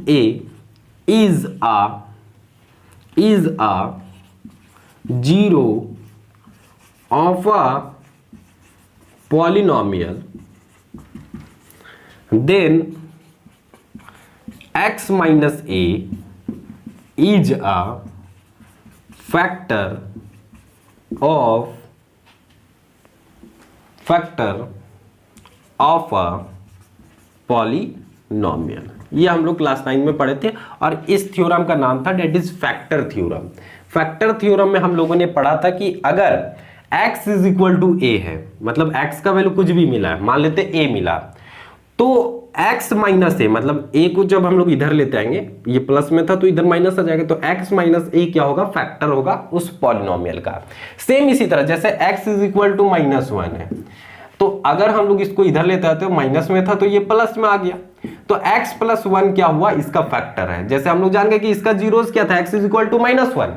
Speaker 1: a is a zero of a polynomial, then x minus a is a factor of a polynomial। ये हम लोग क्लास 9 में पढ़े थे और इस थ्योरम का नाम था that is factor theorem. Factor theorem में हम लोगों ने पढ़ा था कि अगर x is equal to a है, मतलब x का वैल्यू कुछ भी मिला है, मान लेते a मिला, तो x माइनस a, मतलब a को जब हम लोग इधर लेते आएंगे, ये प्लस में था तो इधर माइनस आ जाएगा, तो x माइनस a क्या होगा, फैक्टर होगा उस पॉलिनोमियल का। सेम इसी तरह जैसे x इज इक्वल टू -1 है, तो अगर हम लोग इसको इधर लेते आते हो, माइनस में था तो ये प्लस में आ गया, तो x प्लस 1 क्या हुआ, इसका फैक्टर है। जैसे हम लोग जान गए कि इसका जीरोस क्या था, x इज इक्वल टू -1,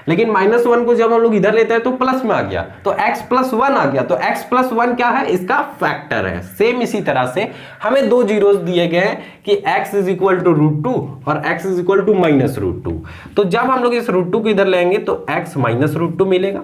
Speaker 1: लेकिन -1 को जब हम लोग इधर लेते हैं तो प्लस में आ गया, तो x प्लस 1 आ गया, तो x प्लस 1 क्या है, इसका फैक्टर है। सेम इसी तरह से हमें दो जीरोस दिए गए हैं कि x इज इक्वल टू √2 और x इज इक्वल टू -√2, तो जब हम लोग इस √2 को इधर लेंगे तो x -√2 मिलेगा,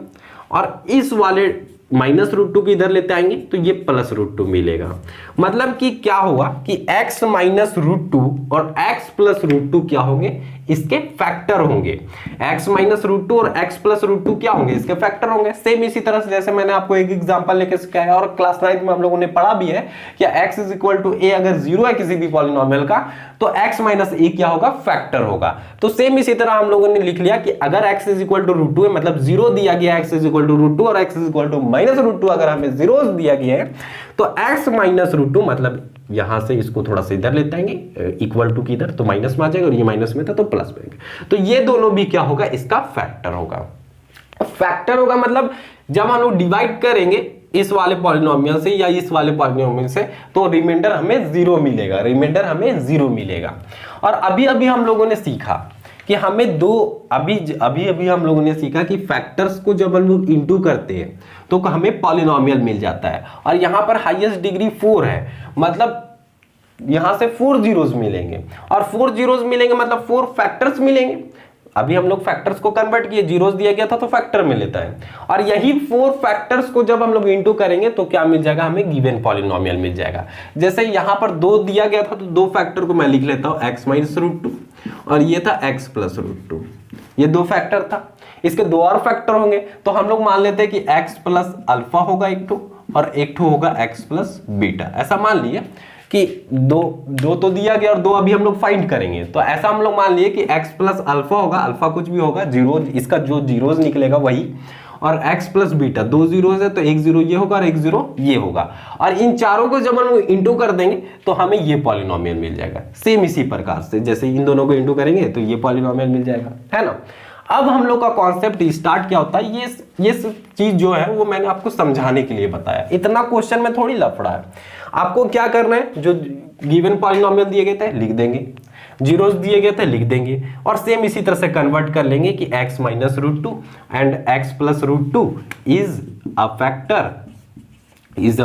Speaker 1: और इस वाले -√2 को इधर लेते आएंगे तो ये +√2 मिलेगा। मतलब कि क्या हुआ कि x -√2 और x +√2 क्या होंगे, इसके फैक्टर होंगे। x -√2 और x +√2 क्या होंगे, इसके फैक्टर होंगे। सेम इसी तरह से जैसे मैंने आपको एक एग्जांपल लेके सिखाया और क्लास 9 में हम लोगों ने पढ़ा भी है कि x is equal to a अगर 0 है किसी भी पॉलिनोमियल का, तो x माइनस a क्या होगा, फैक्टर होगा। तो सेम इसी तरह हम लोगों ने लिख लिया कि अगर x इज इक्वल टू √2 है, मतलब 0 दिया गया x इज इक्वल टू √2 और x इज इक्वल टू -√2 अगर हमें जीरोस दिया गया है, तो x -√2 मतलब यहां से इसको थोड़ा सा इधर लेते आएंगे, इक्वल टू की इधर, तो माइनस में आ जाएगा, और ये माइनस में था तो प्लस में आएगा, तो ये दोनों भी क्या होगा, इसका फैक्टर होगा। फैक्टर होगा मतलब जब हम लोग डिवाइड करेंगे इस वाले पॉलिनोमियल से या इस वाले पॉलिनोमियल से, तो रिमाइंडर हमें 0 मिलेगा, रिमाइंडर हमें 0 मिलेगा। और अभी अभी हम लोगों ने सीखा कि हमें दो अभी हम लोगों ने सीखा कि फैक्टर्स को जब हम लोग इंटू करते हैं तो हमें पॉलिनोमियल मिल जाता है, और यहां पर हाईएस्ट डिग्री 4 है, मतलब यहां से 4 जीरोस मिलेंगे, और 4 जीरोस मिलेंगे मतलब 4 फैक्टर्स मिलेंगे। अभी हम लोग फैक्टर्स को कन्वर्ट किए, जीरोस दिया गया था तो फैक्टर में लेता है, और यही 4 फैक्टर्स को जब हम लोग इंटू करेंगे तो क्या मिल जाएगा, हमें गिवन पॉलिनोमियल मिल जाएगा। जैसे यहां पर 2 दिया गया था तो 2 फैक्टर को मैं लिख लेता हूं, x -√2 और ये था x +√2, ये 2 फैक्टर था। इसके 2 और फैक्टर होंगे, तो हम लोग मान लेते हैं कि x प्लस अल्फा होगा एक ठो, और एक ठो होगा x प्लस बीटा। ऐसा मान लिए कि दो तो दिया गया और 2 अभी हम लोग फाइंड करेंगे, तो ऐसा हम लोग मान लिए कि x प्लस अल्फा होगा, अल्फा कुछ भी होगा, जीरो इसका जो जीरोस निकलेगा वही, और x प्लस बीटा 2 जीरोस है तो 1 0 ये होगा और 1 0 ये होगा, और इन चारों को जब हम इंटू कर देंगे तो हमें ये पॉलिनोमियल मिल जाएगा। सेम इसी प्रकार से जैसे इन दोनों को इंटू करेंगे तो ये पॉलिनोमियल मिल जाएगा, है ना। अब हम लोग का कॉन्सेप्ट स्टार्ट क्या होता है, ये चीज जो है वो मैंने आपको समझाने के लिए बताया, इतना क्वेश्चन में थोड़ी लफड़ा है। आपको क्या करना है, जो गिवन पॉलिनोमियल दिए गए थे लिख देंगे, जीरोस दिए गए थे लिख देंगे, और सेम इसी तरह से कन्वर्ट कर लेंगे कि x -√2 and x +√2 is a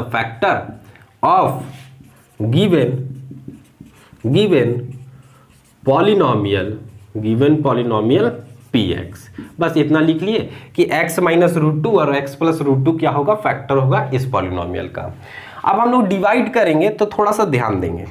Speaker 1: factor of given polynomial px। बस इतना लिख लिए कि x -√2 और x +√2 क्या होगा, फैक्टर होगा इस पॉलिनोमियल का। अब हम लोग डिवाइड करेंगे तो थोड़ा सा ध्यान देंगे।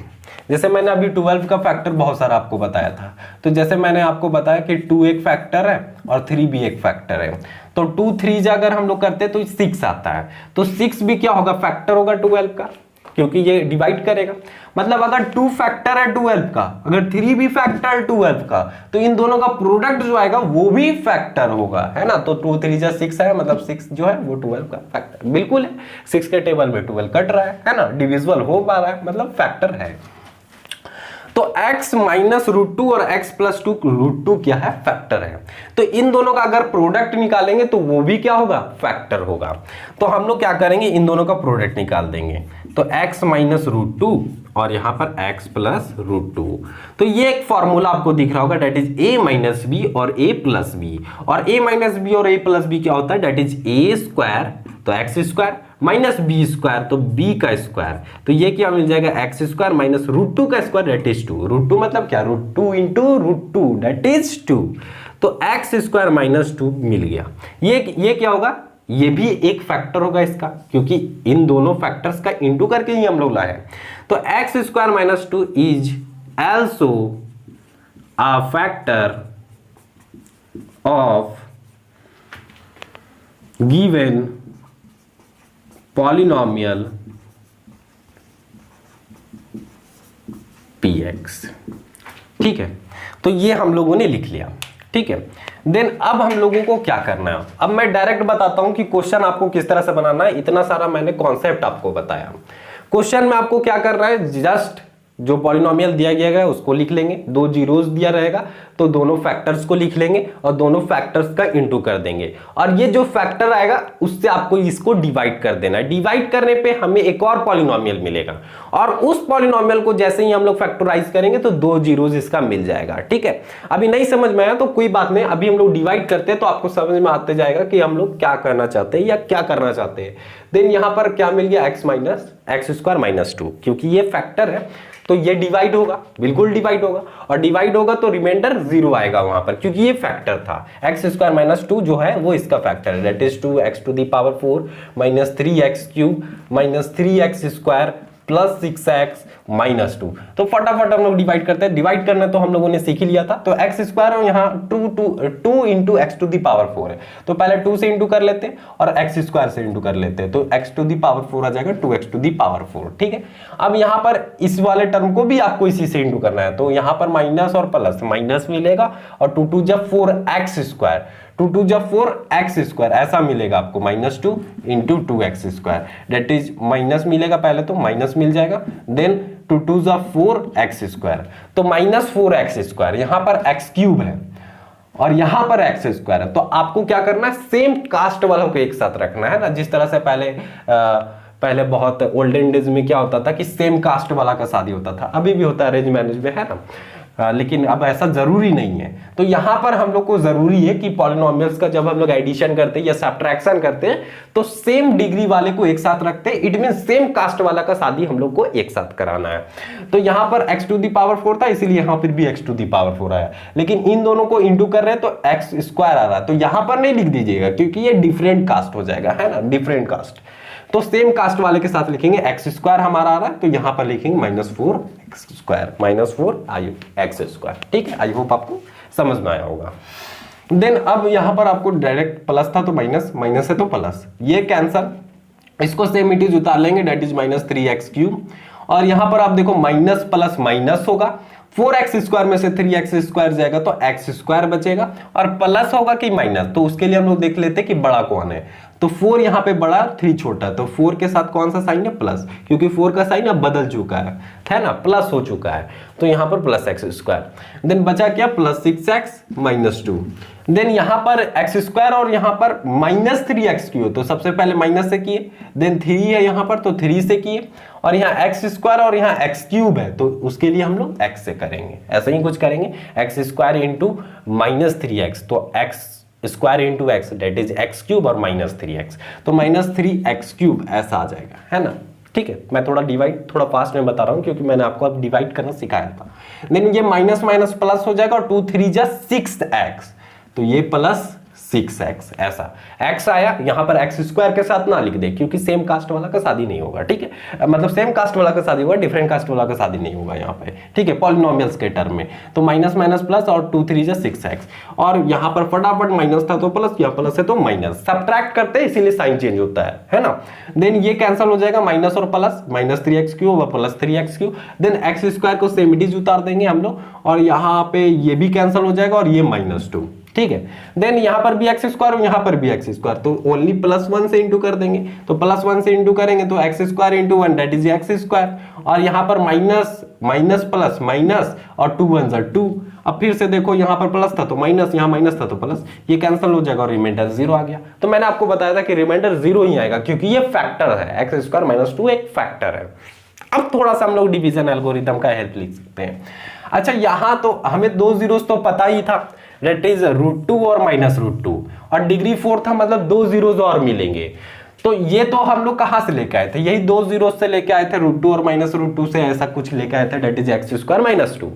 Speaker 1: जैसे मैंने अभी 12 का फैक्टर बहुत सारा आपको बताया था, तो जैसे मैंने आपको बताया कि 2 एक फैक्टर है और 3 भी एक फैक्टर है, तो 2 3 अगर हम लोग करते तो 6 आता है, तो 6 भी क्या होगा, फैक्टर होगा 12 का, क्योंकि ये डिवाइड करेगा। मतलब अगर 2 फैक्टर है 12 का, अगर 3 भी फैक्टर है 12 का, तो इन दोनों का प्रोडक्ट जो आएगा वो भी फैक्टर होगा, है ना। तो 2 3 6 है, मतलब 6 जो है वो 12 का फैक्टर बिल्कुल है। 6 के टेबल में 12 कट रहा है ना, डिविजिबल हो पा रहा है, मतलब फैक्टर है। तो x -√2 और x +2 क्या है, फैक्टर है। तो इन दोनों का अगर प्रोडक्ट निकालेंगे तो वो भी क्या होगा, फैक्टर होगा। तो हम लोग क्या करेंगे, इन दोनों का प्रोडक्ट निकाल देंगे, तो x -√2 और यहां पर x +√2। तो ये एक फॉर्मूला आपको दिख रहा होगा, डेट इज a - b और a + b, और a - b और a + b क्या होता है, डेट इज a² तो x² माइनस बी स्क्वायर, तो बी का स्क्वायर, तो ये क्या मिल जाएगा x square minus root two का square that is 2। Root two मतलब क्या, root two into root two that is 2। तो एक्स स्क्वायर माइनस 2 मिल गया। ये क्या होगा, ये भी एक फैक्टर होगा इसका, क्योंकि इन दोनों फैक्टर्स का इंटू करके ही हम लोग लाए हैं। तो x square minus 2 is also a factor of given polynomial px। ठीक है, तो ये हम लोगों ने लिख लिया। ठीक है, देन अब हम लोगों को क्या करना है, अब मैं डायरेक्ट बताता हूं कि क्वेश्चन आपको किस तरह से बनाना है। इतना सारा मैंने कॉन्सेप्ट आपको बताया। क्वेश्चन में आपको क्या करना है, जस्ट जो पॉलिनोमियल दिया गया है उसको लिख लेंगे, दो जीरोस दिया रहेगा तो दोनों फैक्टर्स को लिख लेंगे और दोनों फैक्टर्स का इंटू कर देंगे, और ये जो फैक्टर आएगा उससे आपको इसको डिवाइड कर देना है। डिवाइड करने पे हमें एक और पॉलिनोमियल मिलेगा, और उस पॉलिनोमियल को जैसे ही हम लोग फैक्टराइज करेंगे तो दो जीरोस इसका मिल जाएगा। ठीक है, अभी नहीं समझ में आया तो कोई बात नहीं, अभी हम लोग डिवाइड करते हैं तो आपको समझ में आते जाएगा कि हम लोग क्या करना चाहते हैं या क्या करना चाहते हैं। देन यहां पर क्या मिल गया, x minus x square minus 2, क्योंकि ये फैक्टर है तो ये डिवाइड होगा, बिल्कुल डिवाइड होगा, और डिवाइड होगा तो रिमाइंडर 0 आएगा वहां पर, क्योंकि ये फैक्टर था। एक्स स्क्वायर माइनस 2 जो है वो इसका फैक्टर है, that is 2x to the power 4 minus 3x cube minus 3x square plus 6x minus 2। तो फटाफट हम लोग डिवाइड करते हैं। डिवाइड करना तो हम लोगों ने सीख ही लिया था। तो एक्स स्क्वायर और यहाँ 2 into x to the power 4 है, तो पहले 2 से इंटू कर लेते हैं और एक्स स्क्वायर से इंटू कर लेते हैं, तो एक्स टू दी पावर 4 आ जाएगा 2x टू दी पावर 4। ठीक है, अब यहाँ पर इस वाले टर्म को भी आपको इसी से इंटू करना है, तो यहाँ पर माइनस और प्लस, माइनस मिलेगा और 2 2 जब 4x स्क्वायर, 2 2 जब 4x स्क्वायर ऐसा मिलेगा आपको, minus 2 into 2x square that is minus मिलेगा, पहले तो माइनस मिल जाएगा, देन 2 2 जा 4x स्क्वायर, तो माइनस 4x स्क्वायर, यहां पर x क्यूब है और यहां पर x स्क्वायर है। तो आपको क्या करना है, सेम कास्ट वालों को एक साथ रखना है ना, जिस तरह से पहले बहुत ओल्डन डेज में क्या होता था कि सेम कास्ट वाला का शादी होता था, अभी भी होता है अरेंज मैरिज में, है ना, लेकिन अब ऐसा जरूरी नहीं है। तो यहां पर हम लोग को जरूरी है कि पॉलिनोमियल्स का जब हम लोग एडिशन करते हैं या सब्ट्रैक्शन करते हैं तो सेम डिग्री वाले को एक साथ रखते हैं, इट मीन सेम कास्ट वाला का शादी हम लोग को एक साथ कराना है। तो यहां पर x टू दी पावर 4 था, इसीलिए यहां पर भी x टू दी पावर 4 आया, लेकिन इन दोनों को इंटू कर रहे हैं तो x स्क्वायर आ रहा है, तो यहां पर नहीं लिख दीजिएगा क्योंकि ये डिफरेंट कास्ट हो जाएगा, है ना, डिफरेंट कास्ट। तो सेम कास्ट वाले के साथ लिखेंगे, एक्स स्क्वायर हमारा आ रहा है तो यहां पर लिखेंगे minus 4x square, minus 4x square. ठीक है, आई होप आपको समझ में आया होगा। देन अब यहां पर आपको डायरेक्ट प्लस था तो माइनस, माइनस है तो प्लस, ये कैंसल, इसको सेम इट इज उतार लेंगे, that is minus 3x cube, और यहां पर आप देखो माइनस प्लस माइनस होगा, 4x स्क्वायर में से 3x स्क्वायर जाएगा तो x स्क्वायर बचेगा, और प्लस होगा कि माइनस, तो उसके लिए हम लोग देख लेते हैं कि बड़ा कौन है, तो 4 यहां पे बड़ा 3 छोटा, तो 4 के साथ कौन सा साइन है, प्लस, क्योंकि 4 का साइन अब बदल चुका है ना, प्लस हो चुका है, तो यहां पर प्लस x स्क्वायर, देन बचा क्या, प्लस 6x माइनस 2, देन यहां पर x स्क्वायर और यहां पर माइनस 3x क्यों, तो सबसे पहले माइनस से किए, देन 3 है यहां पर तो 3 से किए, और यहाँ x स्क्वायर और यहाँ x क्यूब है तो उसके लिए हम लोग x से करेंगे, ऐसा ही कुछ करेंगे, x square into minus 3x, तो x square into x that is x cube और माइनस 3x, तो माइनस 3x क्यूब ऐसा आ जाएगा, है ना। ठीक है, मैं थोड़ा डिवाइड थोड़ा फास्ट में बता रहा हूं क्योंकि मैंने आपको अब डिवाइड करना सिखाया था। देन ये माइनस माइनस प्लस हो जाएगा और 2 3 जा 6x, तो ये प्लस 6x, ऐसा x आया, यहां पर x स्क्वायर के साथ ना लिख दे क्योंकि सेम कास्ट वाला का शादी नहीं होगा। ठीक है, मतलब सेम कास्ट वाला का शादी होगा, डिफरेंट कास्ट वाला का शादी नहीं होगा यहाँ पे। ठीक है, पॉलिनोमियल्स के टर्म में, तो माइनस माइनस प्लस और 2 3 जा 6x, और यहाँ पर फटाफट माइनस था तो प्लस, यहाँ प्लस है तो माइनस, सब्ट्रैक्ट करते हैं इसीलिए साइन चेंज होता है ना। देन ये कैंसिल हो जाएगा, माइनस और प्लस, माइनस 3x क्यूब और plus 3x cube, then x स्क्वायर को सेम इट इज उतार देंगे हम लोग, और यहाँ पे ये भी कैंसिल हो जाएगा और ये माइनस 2। ठीक है, देन यहां पर भी एक्स स्क्वायर और यहां पर भी एक्स स्क्वायर, तो ओनली प्लस 1 से इंटू कर देंगे, तो प्लस 1 से इंटू करेंगे तो x square into 1 that is x square, और यहां पर माइनस माइनस प्लस माइनस और 2 1 2, अब फिर से देखो यहां पर प्लस था तो माइनस, यहां माइनस था तो प्लस, ये कैंसिल हो जाएगा और रिमाइंडर 0 आ गया। तो मैंने आपको बताया था कि रिमाइंडर 0 ही आएगा क्योंकि ये फैक्टर है, एक्स स्क्वायर माइनस 2 एक फैक्टर है। अब थोड़ा सा हम लोग डिवीजन एल्गोरिथम का हेल्प लिख सकते हैं। अच्छा, यहां तो हमें 2 जीरोस तो पता ही था, दैट इज √2 और माइनस √2, और डिग्री 4 था मतलब 2 जीरोस और मिलेंगे, तो ये तो हम लोग कहां से लेके आए थे, यही दो जीरो से लेके आए थे, √2 और -√2 से ऐसा कुछ लेके आए थे, डेट इज x² - 2।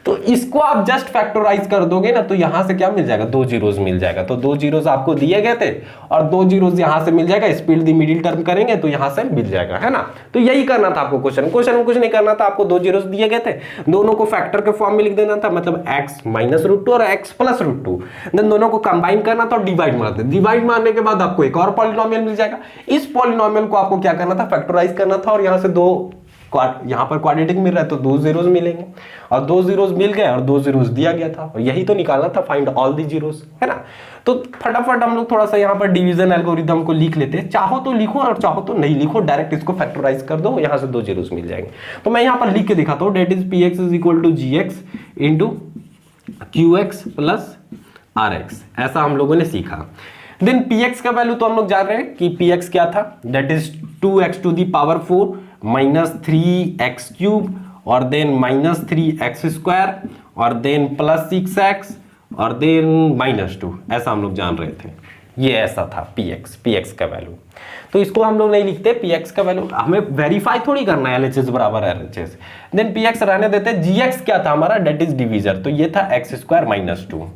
Speaker 1: तो इसको आप जस्ट फैक्टराइज कर दोगे ना तो यहां से क्या मिल जाएगा, दो जीरोस मिल जाएगा। तो दो जीरोस आपको दिए गए थे और दो जीरोस यहां से मिल जाएगा, स्प्लिट द मिडिल टर्म करेंगे तो यहां से मिल जाएगा, है ना। तो यही करना था आपको क्वेश्चन में कुछ नहीं करना था, आपको दो जीरोस दिए गए थे, दोनों को फैक्टर के फॉर्म में लिख देना था, मतलब x - √2 और x + √2, देन दोनों को कंबाइन करना था और डिवाइड मारते, डिवाइड मारने के बाद आपको एक और पॉलिनोमियल मिल जाएगा। इस पॉलिनोमियल को आपको क्या करना था, फैक्टराइज करना था और यहां से दो, यहां पर क्वाड्रेटिक मिल रहा है तो दो जीरोस मिलेंगे और दो जीरोस मिल गए और दो जीरोस दिया गया था और यही तो निकालना था, फाइंड ऑल द जीरोस, है ना। तो फटाफट हम लोग थोड़ा सा यहां पर डिवीजन एल्गोरिथम को लिख लेते हैं, चाहो तो लिखो और चाहो तो नहीं लिखो, डायरेक्ट इसको फैक्टराइज कर दो, यहां से दो जीरोस मिल जाएंगे। तो मैं यहां पर लिख के दिखाता हूं, date is px = gx * qx + rx, ऐसा हम लोगों ने सीखा। देन px का वैल्यू तो हम लोग जान रहे हैं कि px क्या था, दैट इज 2x⁴ - 3x³ और देन -3x² और देन +6x और देन -2, ऐसा हम लोग जान रहे थे। ये ऐसा था px का वैल्यू। तो इसको हम लोग नहीं लिखते, px का वैल्यू हमें वेरीफाई थोड़ी करना है, LHS बराबर RHS। देन px रहने देते, gx क्या था हमारा, डेट इज डिवीजर, तो ये था x² - 2।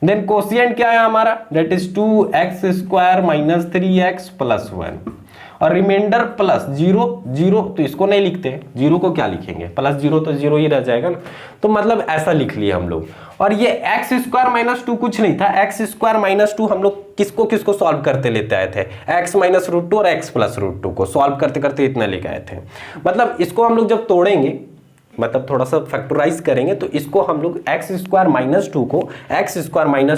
Speaker 1: देन कोशिएंट क्या है हमारा, डेट इज 2x² - 3x + 1 और रिमाइंडर प्लस जीरो, तो इसको नहीं लिखते, जीरो को क्या लिखेंगे, +0 तो जीरो ही रह जाएगा ना, तो मतलब ऐसा लिख लिए हम लोग। और ये x² - 2 कुछ नहीं था, x² - 2 हम लोग किसको किसको सॉल्व करते लेते आए थे, x - √2 और x + √2 को सॉल्व करते करते इतना लेके आए थे। मतलब इसको हम लोग जब तोड़ेंगे, मतलब थोड़ा सा फैक्टराइज करेंगे तो इसको हम लोग x² -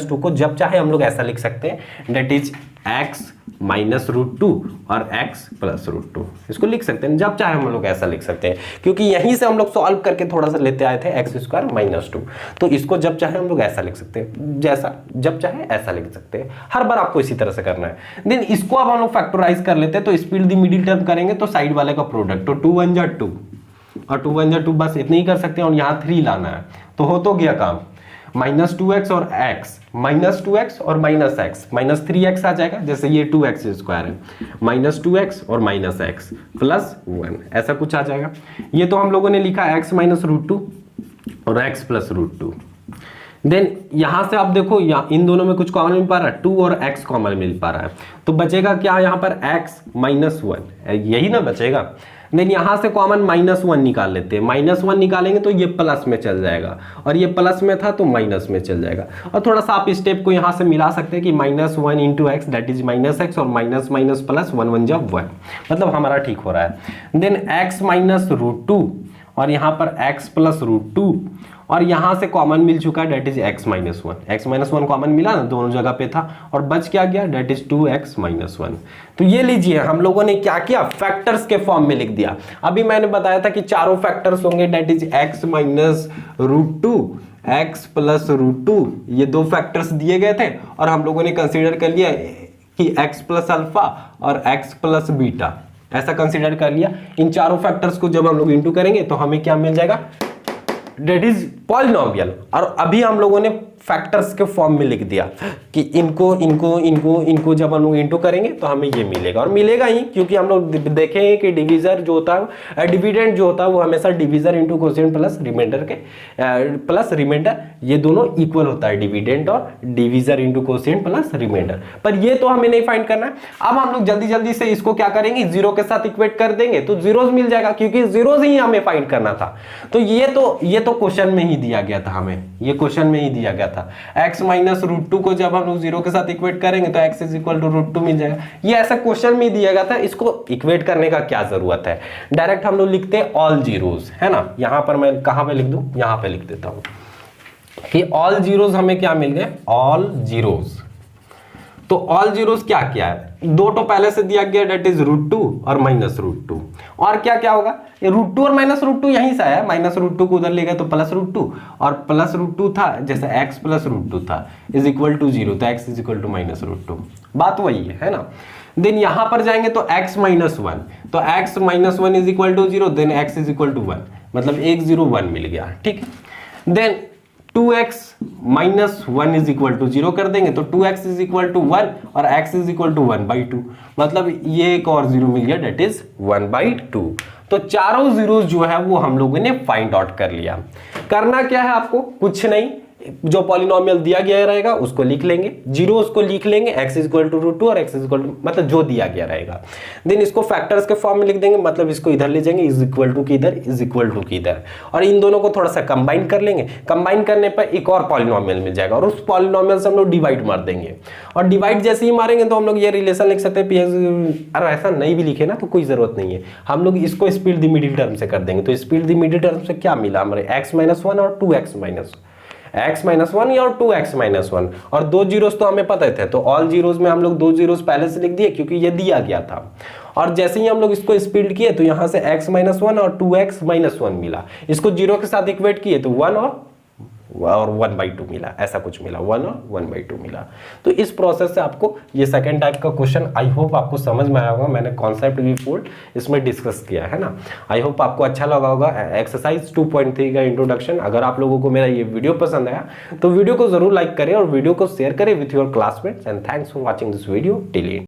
Speaker 1: 2 को जब चाहे हम लोग ऐसा लिख सकते हैं, डेट इज x - √2 और x + √2, इसको लिख सकते हैं, जब चाहे हम लोग ऐसा लिख सकते हैं, क्योंकि यहीं से हम लोग सॉल्व करके थोड़ा सा लेते आए थे x² - 2, तो इसको जब चाहे हम लोग ऐसा लिख सकते हैं, जैसा जब चाहे ऐसा लिख सकते हैं, हर बार आपको इसी तरह से करना है। देन इसको अब हम लोग फैक्टराइज कर लेते हैं, तो स्प्लिट द मिडिल टर्म करेंगे तो साइड वाले का प्रोडक्ट, तो 2 × 1 = 2 और 2 × 1 = 2, बस इतनी ही कर सकते हैं और यहाँ 3 लाना है, तो हो तो गया काम, -2x और x, -2x और -x, -3x आ जाएगा, जैसे ये 2x² है, -2x और -x + 1, ऐसा कुछ आ जाएगा। ये तो हम लोगों ने लिखा x - √2 और x + √2। देन यहां से आप देखो, इन दोनों में कुछ कॉमन मिल पा रहा है, 2 और x कॉमन मिल पा रहा है, तो बचेगा क्या यहाँ पर, x - 1, यही ना बचेगा। देन यहां से कॉमन -1 निकाल लेते हैं, -1 निकालेंगे तो ये प्लस में चल जाएगा और ये प्लस में था तो माइनस में चल जाएगा। और थोड़ा सा आप स्टेप को यहां से मिला सकते हैं कि -1 × x, दैट इज -x और माइनस माइनस प्लस 1 1 = 1, मतलब हमारा ठीक हो रहा है। देन x - √2 और यहाँ पर x + √2 और यहां से कॉमन मिल चुका है, that is x - 1, x - 1 common मिला ना, दोनों जगह पे था और बच क्या गया, डेट इज 2x - 1। तो ये लीजिए हम लोगों ने क्या किया, फैक्टर्स के फॉर्म में लिख दिया। अभी मैंने बताया था कि चारों फैक्टर्स होंगे, डेट इज x - √2, x + √2, ये दो फैक्टर्स दिए गए थे और हम लोगों ने कंसीडर कर लिया कि x + अल्फा और x + बीटा, ऐसा कंसीडर कर लिया। इन चारों फैक्टर्स को जब हम लोग इंटू करेंगे तो हमें क्या मिल जाएगा, डेट इज पॉलिनोमियल। और अभी हम लोगों ने फैक्टर्स के फॉर्म में लिख दिया कि इनको जब हम लोग इंटू करेंगे तो हमें ये मिलेगा, और मिलेगा ही क्योंकि हम लोग देखें कि डिवीजर जो होता है, डिविडेंड जो होता है वो हमेशा divisor into quotient plus remainder ये दोनों इक्वल होता है, डिविडेंड और divisor into quotient plus remainder. पर ये तो हमें नहीं फाइंड करना है। अब हम लोग जल्दी जल्दी से इसको क्या करेंगे, जीरो के साथ इक्वेट कर देंगे तो जीरोस मिल जाएगा, क्योंकि जीरोस ही हमें फाइंड करना था। तो ये तो क्वेश्चन में ही दिया गया था, हमें ये क्वेश्चन में ही दिया गया था। x - √2 को जब हम लोग जीरो के साथ इक्वेट करेंगे तो x = √2 मिल जाएगा। ये ऐसा क्वेश्चन में दिया गया था, इसको इक्वेट करने का क्या जरूरत है, डायरेक्ट हम लोग लिखते हैं ऑल जीरोस, है ना। यहां पर मैं कहां पे लिख दूं, यहां पे लिख देता हूं कि ऑल जीरोस हमें क्या मिल गए, ऑल जीरोस। तो ऑल जीरोस क्या क्या है, दो तो पहले से दिया गया, डेट इज √2 और -√2, और क्या क्या होगा, ये √2 और -√2 यहीं से आया, -√2 को उधर ले गए तो +√2 और +√2 था, जैसे x + √2 था इज इक्वल टू 0, तो x = -√2, बात वही है ना। देन यहां पर जाएंगे तो x - 1, तो x - 1 = 0, देन x = 1, मतलब 1 0 1 मिल गया, ठीक है। Then 2x minus 1 is equal to 0 कर देंगे तो 2x इज इक्वल टू 1 और x इज इक्वल टू 1/2, मतलब ये एक और जीरो मिल गया, डेट इज 1/2। तो चारों जीरोस जो है वो हम लोगों ने फाइंड आउट कर लिया। करना क्या है आपको, कुछ नहीं, जो पॉलिनोमियल दिया गया रहेगा उसको लिख लेंगे, जीरो उसको लिख लेंगे, x इज इक्वल टू √2 और x इज इक्वल टू मतलब जो दिया गया रहेगा, देन इसको फैक्टर्स के फॉर्म में लिख देंगे, मतलब इसको इधर ले जाएंगे, इज इक्वल टू की इधर, इज इक्वल टू की इधर, और इन दोनों को थोड़ा सा कंबाइन कर लेंगे। कंबाइन करने पर एक और पॉलिनोमियल मिल जाएगा और उस पॉलिनोमियल से हम लोग डिवाइड मार देंगे, और डिवाइड जैसे ही मारेंगे तो हम लोग ये रिलेशन लिख सकते हैं px। अरे ऐसा नहीं भी लिखे ना तो कोई जरूरत नहीं है, हम लोग इसको स्पीड द मिडिल टर्म से कर देंगे। तो स्पीड द मिडिल टर्म से क्या मिला हमारे, x-1 और 2x माइनस x-1 और 2x-1, और दो जीरोस तो हमें पता थे, तो ऑल जीरोस में हम लोग दो जीरोस पहले से लिख दिए क्योंकि ये दिया गया था। और जैसे ही हम लोग इसको स्प्लिट किए तो यहां से x-1 और 2x-1 मिला, इसको जीरो के साथ इक्वेट किए तो 1 और 1/2 मिला, ऐसा कुछ मिला, 1 और 1/2 मिला। तो इस प्रोसेस से आपको ये सेकंड टाइप का क्वेश्चन आई होप आपको समझ में आया होगा। मैंने कॉन्सेप्ट भी फुल इसमें डिस्कस किया है ना, आई होप आपको अच्छा लगा होगा। एक्सरसाइज 2.3 का इंट्रोडक्शन। अगर आप लोगों को मेरा ये वीडियो पसंद आया तो वीडियो को जरूर लाइक करें और वीडियो को शेयर करें with your classmates, and thanks for watching this video till and.